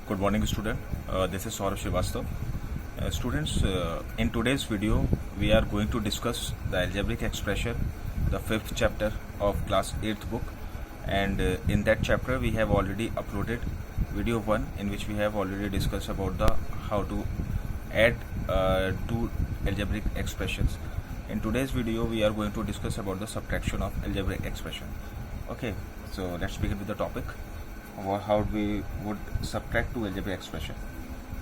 Good morning, student. This is Saurabh Srivastav. Students, in today's video, we are going to discuss the algebraic expression, the fifth chapter of class 8th book. And in that chapter, we have already uploaded video 1, in which we have already discussed about the how to add two algebraic expressions. In today's video, we are going to discuss about the subtraction of algebraic expression. Okay, so let's begin with the topic. How we would subtract two algebraic expression.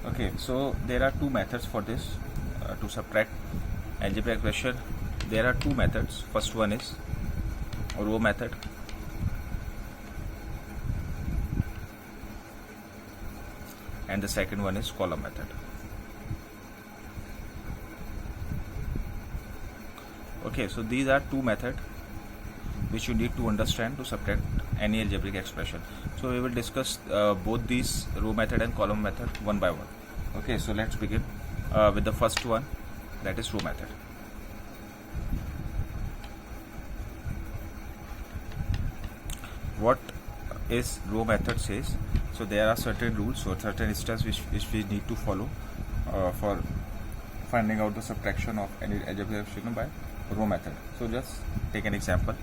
Okay, so there are two methods for this to subtract algebraic expression. There are two methods. First one is row method, and the second one is column method. Okay, so these are two methods which you need to understand to subtract any algebraic expression. So we will discuss both these row method and column method one by one. Okay, so let's begin with the first one, that is row method. What is row method says? So there are certain rules or certain steps which we need to follow for finding out the subtraction of any algebraic expression by row method. So just take an example.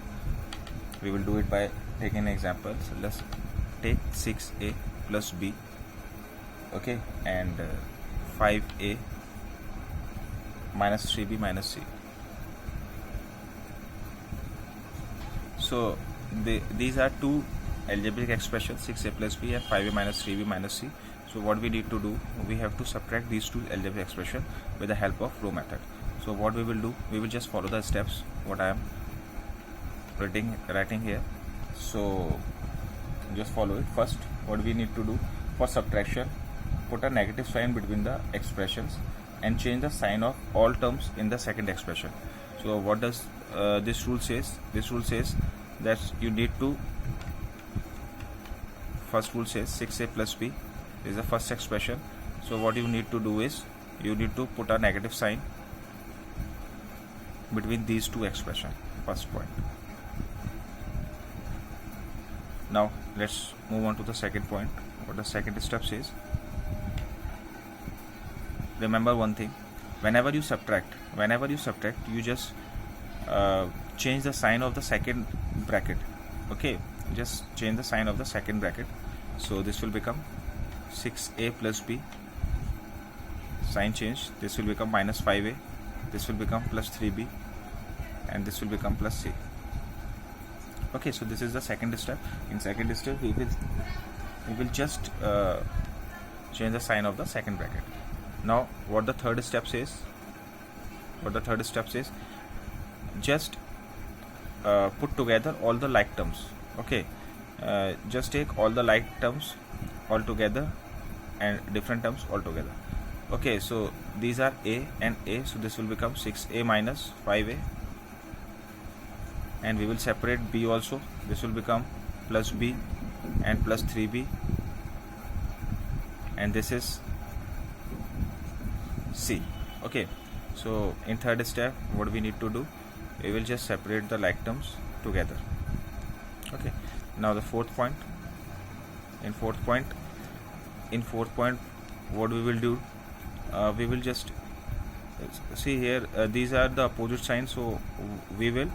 We will do it by taking an example. So let's take 6a plus b, okay, and 5a minus 3b minus c. So these are two algebraic expressions, 6a plus b and 5a minus 3b minus c. So what we need to do, we have to subtract these two algebraic expressions with the help of row method. So what we will do, we will just follow the steps what I am writing here. So just follow it. First, what we need to do for subtraction, put a negative sign between the expressions and change the sign of all terms in the second expression. So what does this rule says? This rule says that you need to, first rule says 6a plus b is the first expression. So what you need to do is you need to put a negative sign between these two expressions. First point. Now let's move on to the second point. What the second step says. Remember one thing, whenever you subtract, you just change the sign of the second bracket. Okay, just change the sign of the second bracket. So this will become 6a plus b, sign change, this will become minus 5a, this will become plus 3b, and this will become plus c. Okay, so this is the second step. In second step, we will just change the sign of the second bracket. Now what the third step says, just put together all the like terms. Okay, just take all the like terms all together and different terms all together. Okay, so these are a and a, so this will become 6a minus 5a, and we will separate b also. This will become plus b and plus 3b, and this is c. Okay, so in third step, what we need to do, we will just separate the like terms together. Okay, now the fourth point. In fourth point, what we will do, we will just see here, these are the opposite signs, so we will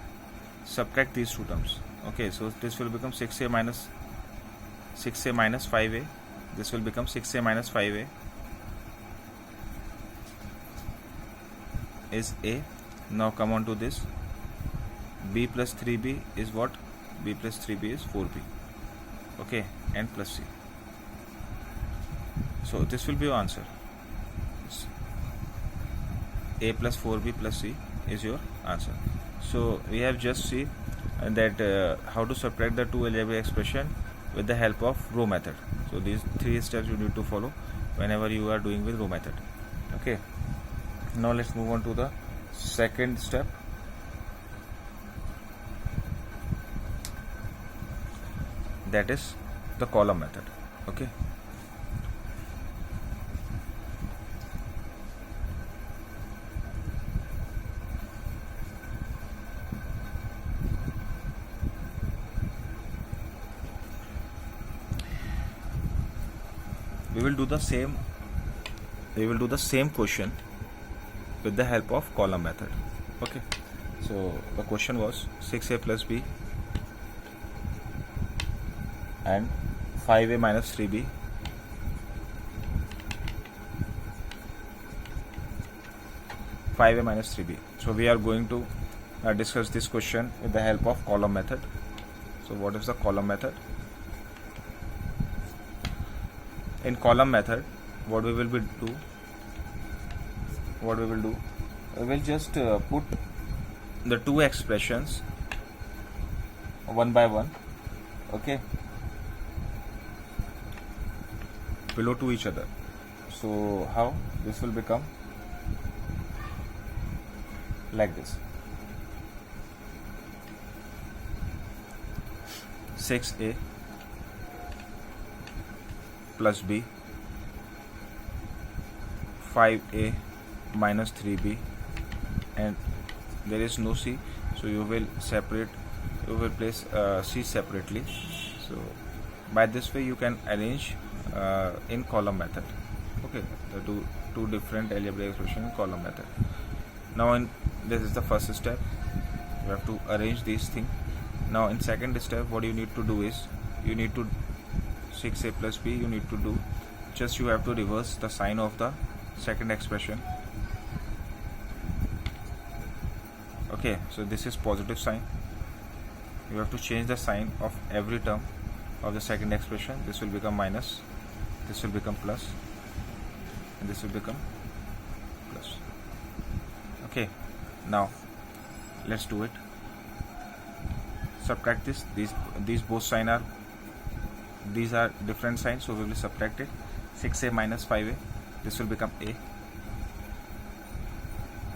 subtract these two terms. Okay, so this will become 6a minus 5a, this will become 6a minus 5a is a. Now come on to this, b plus 3b is what? B plus 3b is 4b. Okay, and plus c. So this will be your answer. A plus 4b plus c is your answer. So we have just see that how to subtract the two algebraic expression with the help of row method. So these three steps you need to follow whenever you are doing with row method. Okay, now let's move on to the second step. That is the column method. Okay, we will do the same question with the help of column method. Okay, so the question was 6a plus b and 5a minus 3b So we are going to discuss this question with the help of column method. So what is the column method? In column method, what we will do, we will just put the two expressions one by one, okay, below to each other. So how this will become like this: 6a plus b, 5a minus 3b, and there is no c, so you will place c separately. So by this way you can arrange in column method, okay, the two different algebraic expression in column method. Now this is the first step, you have to arrange these things. Now in second step, what you need to do is, you need to 6a plus b, you need to do just, you have to reverse the sign of the second expression. Okay, so this is positive sign, you have to change the sign of every term of the second expression. This will become minus, this will become plus, and this will become plus. Okay, now let's do it. Subtract this. These both sign are, these are different signs, so we will subtract it. 6a minus 5a, this will become a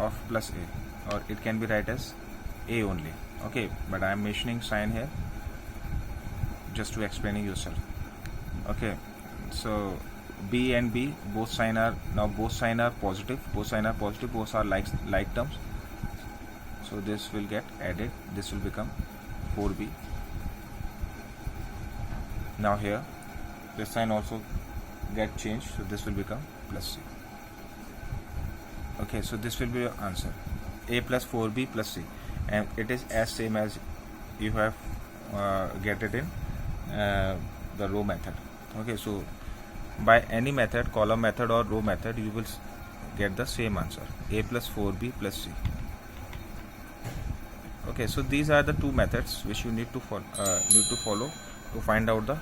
of plus a, or it can be write as a only. Okay, but I am mentioning sign here just to explaining yourself. Okay, so b and b, both sign are positive, both are like terms, so this will get added, this will become 4b. Now here this sign also get changed, so this will become plus c. Okay, so this will be your answer, a plus 4b plus c, and it is as same as you have get it in the row method. Okay, so by any method, column method or row method, you will get the same answer, a plus 4b plus c. Okay, so these are the two methods which you need to follow to find out the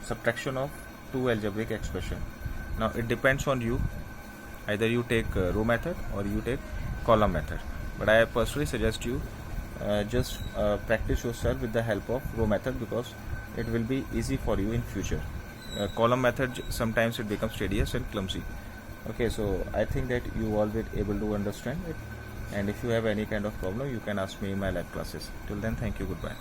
subtraction of two algebraic expression. Now it depends on you, either you take row method or you take column method, but I personally suggest you just practice yourself with the help of row method, because it will be easy for you in future. Column method, sometimes it becomes tedious and clumsy. Okay, so I think that you all will able to understand it, and if you have any kind of problem, you can ask me in my live classes. Till then, thank you, goodbye.